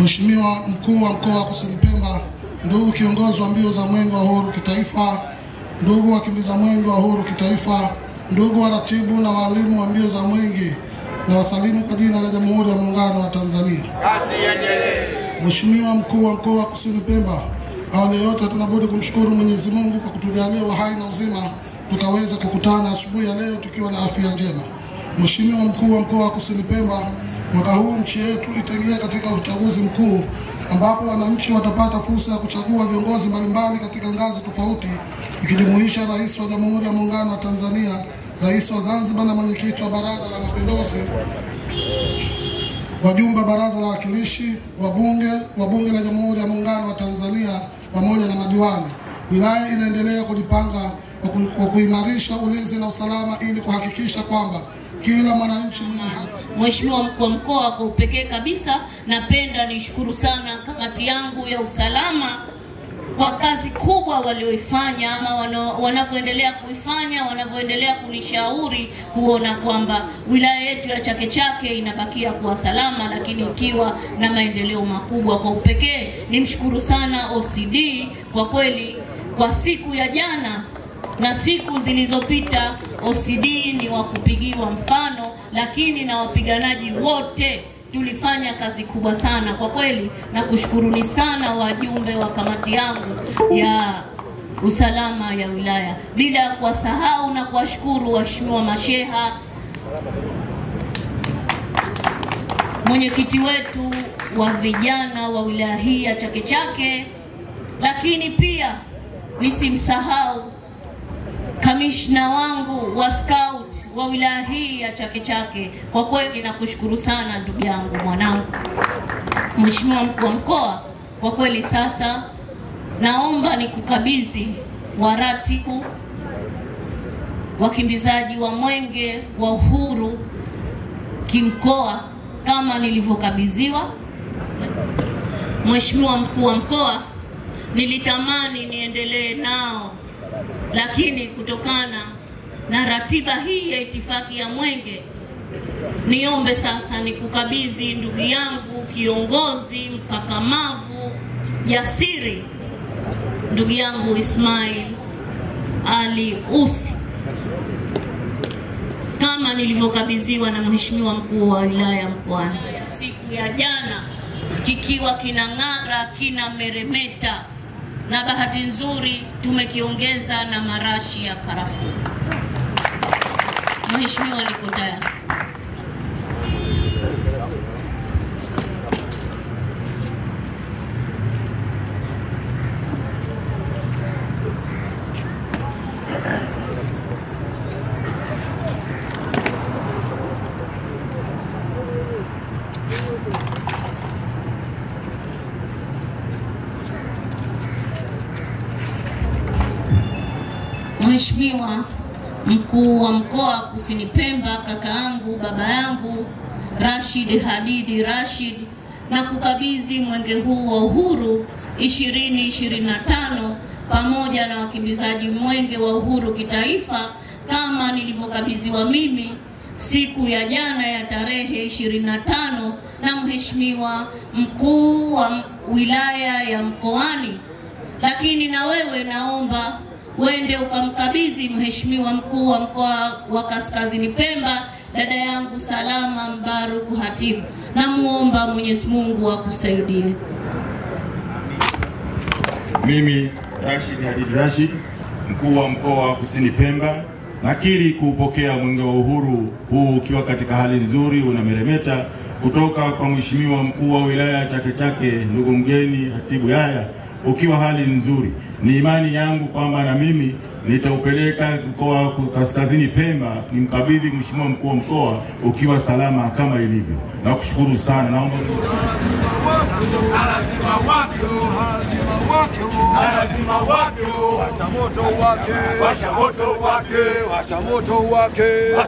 Mheshimiwa Mkuu wa Mkoa wa Kusini Pemba, ndugu kiongozi wa mbio za Mwenge wa Uhuru kitaifa, ndugu wakimbiza Mwenge wa Uhuru kitaifa, ndugu waratibu na walimu wa mbio za Mwenge, na wasalimu kwa jina la Jamhuri ya Muungano wa Tanzania. Mheshimiwa Mkuu wa Mkoa wa Kusini Pemba, awali ya yote tunabudi kumshukuru Mwenyezi Mungu kwa kutujalia uhai na uzima tukaweza kukutana asubuhi ya leo tukiwa na afya njema. Mheshimiwa Mkuu wa Mkoa wa Kusini Pemba, mwaka huu nchi yetu itaingia katika uchaguzi mkuu ambapo wananchi watapata fursa ya kuchagua viongozi mbalimbali katika ngazi tofauti, ikijumuisha Rais wa Jamhuri ya Muungano wa Tanzania, Rais wa Zanzibar na mwenyekiti wa Baraza la Mapinduzi, wajumbe Baraza la Wawakilishi, wabunge la Jamhuri ya Muungano wa Tanzania pamoja na madiwani. Wilaya inaendelea kujipanga kwa kuimarisha ulinzi na usalama ili kuhakikisha kwamba kila mwananchi mwenye haki. Mheshimiwa Mkuu wa Mkoa, kwa upekee kabisa napenda nishukuru sana kamati yangu ya usalama kwa kazi kubwa walioifanya ama wanavyoendelea kuifanya, wanavyoendelea kunishauri kuona kwamba wilaya yetu ya Chake Chake inabakia kuwa salama lakini ikiwa na maendeleo makubwa. Kwa upekee nimshukuru sana OCD kwa kweli, kwa siku ya jana na siku zilizopita OCD ni wa kupigiwa mfano, lakini na wapiganaji wote tulifanya kazi kubwa sana kwa kweli, na kushukuruni sana wajumbe wa kamati yangu ya usalama ya wilaya, bila kuwasahau na kuwashukuru waheshimiwa masheha, mwenyekiti wetu wa vijana wa wilaya hii ya Chake Chake, lakini pia nisimsahau kamishna wangu wa scout wa wilaya hii ya Chake Chake. Kwa kweli nakushukuru sana ndugu yangu, mwanangu. Mheshimiwa Mkuu wa Mkoa, kwa kweli sasa naomba nikukabidhi waratibu wakimbizaji wa Mwenge wa Uhuru kimkoa kama nilivyokabidhiwa. Mheshimiwa Mkuu wa Mkoa, nilitamani niendelee nao, lakini kutokana na ratiba hii ya itifaki ya Mwenge, niombe sasa nikukabidhi ndugu yangu kiongozi mkakamavu jasiri, ndugu yangu Ismail Ali Usi, kama nilivyokabidhiwa na Mheshimiwa Mkuu wa Wilaya Mkoani. Siku ya jana kikiwa kinang'ara, kina meremeta, na bahati nzuri tumekiongeza na marashi ya karafuu. Mheshimiwa, niko tayari. Mheshimiwa Mkuu wa Mkoa Kusini Pemba, kaka yangu, baba yangu Rashid Hadidi Rashid, na kukabidhi Mwenge huu wa Uhuru 2025 pamoja na wakimbizaji Mwenge wa Uhuru kitaifa kama nilivyokabidhiwa mimi siku ya jana ya tarehe 25 na Mheshimiwa Mkuu wa Wilaya ya Mkoani. Lakini na wewe naomba wende ukamkabidhi Mheshimiwa Mkuu wa Mkoa wa Kaskazini Pemba dada yangu Salama Mbaruku Hatibu, na muomba Mwenyezi Mungu akusaidie. Mimi Rashid Hadid Rashid, Mkuu wa Mkoa wa Kusini Pemba, nakiri kuupokea Mwenge wa Uhuru huu ukiwa katika hali nzuri, unameremeta, kutoka kwa Mheshimiwa Mkuu wa Wilaya ya Chake Chake ndugu mgeni Hatibu Yaya, ukiwa hali nzuri. Ni imani yangu kwamba na mimi nitaupeleka mkoa wa Kaskazini Pemba, nimkabidhi Mheshimiwa Mkuu wa Mkoa ukiwa salama kama ilivyo. Nakushukuru sana. Naomba washa moto wake